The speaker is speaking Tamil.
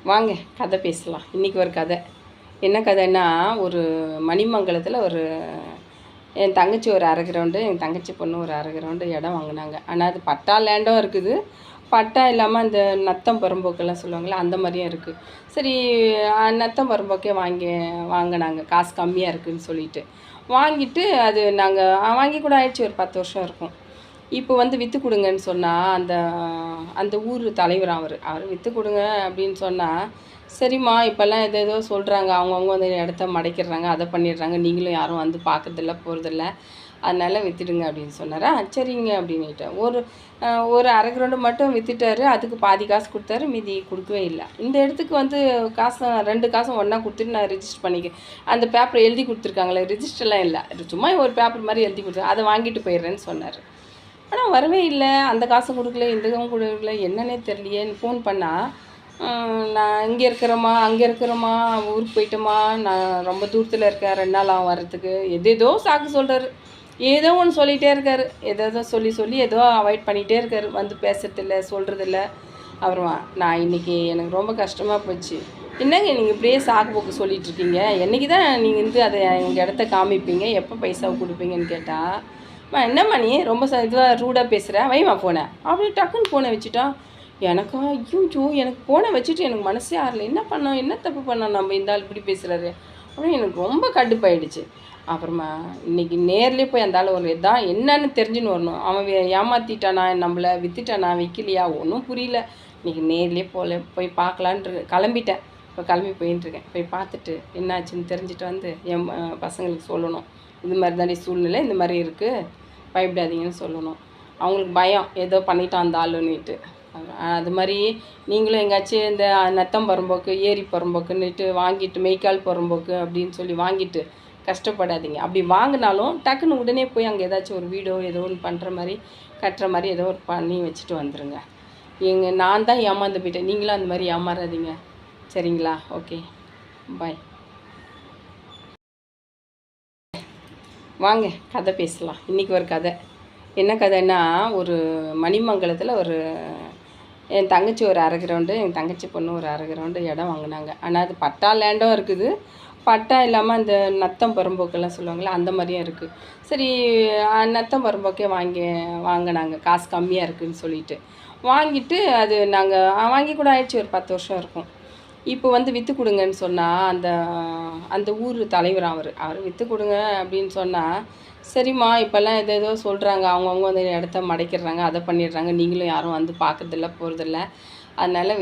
வாங்க கதை பேசலாம். இன்றைக்கி ஒரு கதை. என்ன கதைன்னா, ஒரு மணிமங்கலத்தில் என் தங்கச்சி ஒரு அரை கிரவுண்டு, என் தங்கச்சி பொண்ணு ஒரு அரை கிரவுண்டு இடம் வாங்கினாங்க. ஆனால் அது பட்டா லேண்டும் இருக்குது, பட்டா இல்லாமல் அந்த நத்தம் புறம்போக்கெல்லாம் சொல்லுவாங்களே அந்த மாதிரியும் இருக்குது. சரி, நத்தம் புறம்போக்கே வாங்கினாங்க, காசு கம்மியாக இருக்குதுன்னு சொல்லிட்டு வாங்கிட்டு, அது நாங்கள் வாங்கி கூட ஆயிடுச்சு, ஒரு 10 வருஷம் இருக்கும். இப்போ விற்று கொடுங்கன்னு சொன்னால் அந்த ஊர் தலைவர் அவர் விற்று கொடுங்க அப்படின்னு சொன்னால், சரிம்மா இப்போல்லாம் ஏதோ சொல்கிறாங்க, அவங்கவுங்க இடத்த மடைக்கிறாங்க, அதை பண்ணிடுறாங்க, நீங்களும் யாரும் பார்க்கறதில்ல போகிறதில்ல, அதனால் விற்றுடுங்க அப்படின்னு சொன்னாரா. சரிங்க அப்படின்னுட்டேன். ஒரு அரை கிரவுண்டு மட்டும் விற்றுட்டாரு. அதுக்கு பாதி காசு கொடுத்தாரு, மீதி கொடுக்கவே இல்லை. இந்த இடத்துக்கு காசு 2 காசும் ஒன்றா கொடுத்துட்டு நான் ரிஜிஸ்டர் பண்ணிக்க, அந்த பேப்பரை எழுதி கொடுத்துருக்காங்களே, ரிஜிஸ்டர்லாம் இல்லை, சும்மா ஒரு பேப்பர் மாதிரி எழுதி கொடுத்து அதை வாங்கிட்டு போயிடுறேன்னு சொன்னார். ஆனால் வரவே இல்லை, அந்த காசும் கொடுக்கல, இந்த காசும் கொடுக்கல, என்னன்னே தெரியலையேன்னு ஃபோன் பண்ணால், நான் இங்கே இருக்கிறேம்மா, அங்கே இருக்கிறேம்மா, ஊருக்கு போயிட்டோம்மா, நான் ரொம்ப தூரத்தில் இருக்கேன், 2 நாள் ஆகும் வர்றதுக்கு, ஏதோ சாக்கு சொல்கிறாரு. ஏதோ ஒன்று சொல்லிகிட்டே இருக்கார், ஏதோ சொல்லி ஏதோ அவாய்ட் பண்ணிகிட்டே இருக்கார், பேசுறதில்ல, சொல்கிறதில்ல. அப்புறமா நான் இன்றைக்கி எனக்கு ரொம்ப கஷ்டமாக போச்சு. என்னங்க நீங்கள் இப்படியே சாக்கு போக்கு சொல்லிகிட்ருக்கீங்க, என்றைக்கு தான் நீங்கள் அதை எங்கள் இடத்த காமிப்பீங்க, எப்போ பைசாவை கொடுப்பீங்கன்னு கேட்டால், என்னம்மா நீ ரொம்ப இதுவாக ரூடாக பேசுகிற, வைமா ஃபோனை அப்படி டக்குன்னு ஃபோனை வச்சுட்டான். எனக்கா ஐயோ, எனக்கு ஃபோனை வச்சுட்டு எனக்கு மனசே ஆறல, என்ன பண்ணோம், என்ன தப்பு பண்ணோம், நம்ம இந்த ஆள் இப்படி பேசுகிறாரு அப்படின்னு எனக்கு ரொம்ப கடுப்பாயிடுச்சு. அப்புறமா இன்றைக்கி நேர்லேயே போய் அந்த ஆள் ஒரு இதான் என்னன்னு தெரிஞ்சுன்னு வரணும். அவன் ஏமாற்றிட்டானா, நம்மளை விற்றுட்டானா, விற்கலையா, ஒன்றும் புரியல. இன்றைக்கி நேர்லேயே போய் பார்க்கலான்ட்டு கிளம்பிட்டேன். இப்போ கிளம்பி போயின்ட்டுருக்கேன். போய் பார்த்துட்டு என்னாச்சுன்னு தெரிஞ்சுட்டு என் பசங்களுக்கு சொல்லணும், இது மாதிரி தாண்டி சூழ்நிலை, இந்த மாதிரி இருக்குது, பயப்படாதீங்கன்னு சொல்லணும். அவங்களுக்கு பயம், ஏதோ பண்ணிட்டான் அந்த ஆளுன்னுட்டு. அது மாதிரி நீங்களும் எங்கேயாச்சும் இந்த நத்தம் புறம்போக்கு, ஏரி புறம்போக்குன்னுட்டு வாங்கிட்டு, மெய்க்கால் புறம்போக்கு அப்படின்னு சொல்லி வாங்கிட்டு கஷ்டப்படாதீங்க. அப்படி வாங்கினாலும் டக்குன்னு உடனே போய் அங்கே ஏதாச்சும் ஒரு வீடோ ஏதோ ஒன்று பண்ணுற மாதிரி, கட்டுற மாதிரி ஏதோ ஒரு பண்ணி வச்சுட்டு வந்துடுங்க. நான் தான் ஏமாந்து போயிட்டேன், நீங்களும் அந்த மாதிரி ஏமாறாதீங்க, சரிங்களா? ஓகே, பாய். வாங்க கதை பேசலாம். இன்றைக்கி ஒரு கதை. என்ன கதைன்னா, ஒரு மணிமங்கலத்தில் என் தங்கச்சி ஒரு அரை கிரவுண்டு, என் தங்கச்சி பொண்ணு ஒரு அரை கிரவுண்டு இடம் வாங்கினாங்க. ஆனால் அது பட்டா லேண்டும் இருக்குது, பட்டா இல்லாமல் அந்த நத்தம் புறம்போக்கெல்லாம் சொல்லுவாங்களே அந்த மாதிரியும் இருக்குது. சரி, நத்தம் புறம்போக்கே வாங்கினாங்க, காசு கம்மியாக இருக்குதுன்னு சொல்லிட்டு வாங்கிட்டு, அது நாங்கள் வாங்கி கூட ஆயிடுச்சு, ஒரு 10 வருஷம் இருக்கும். இப்போ விற்று கொடுங்கன்னு சொன்னால் அந்த ஊர் தலைவர் அவர் விற்று கொடுங்க அப்படின்னு சொன்னால், சரிம்மா இப்போல்லாம் ஏதோ சொல்கிறாங்க, அவங்கவுங்க இடத்த மடைக்கிறாங்க, அதை பண்ணிடுறாங்க, நீங்களும் யாரும் பார்க்கறதில்ல போகிறதில்ல, அதனால்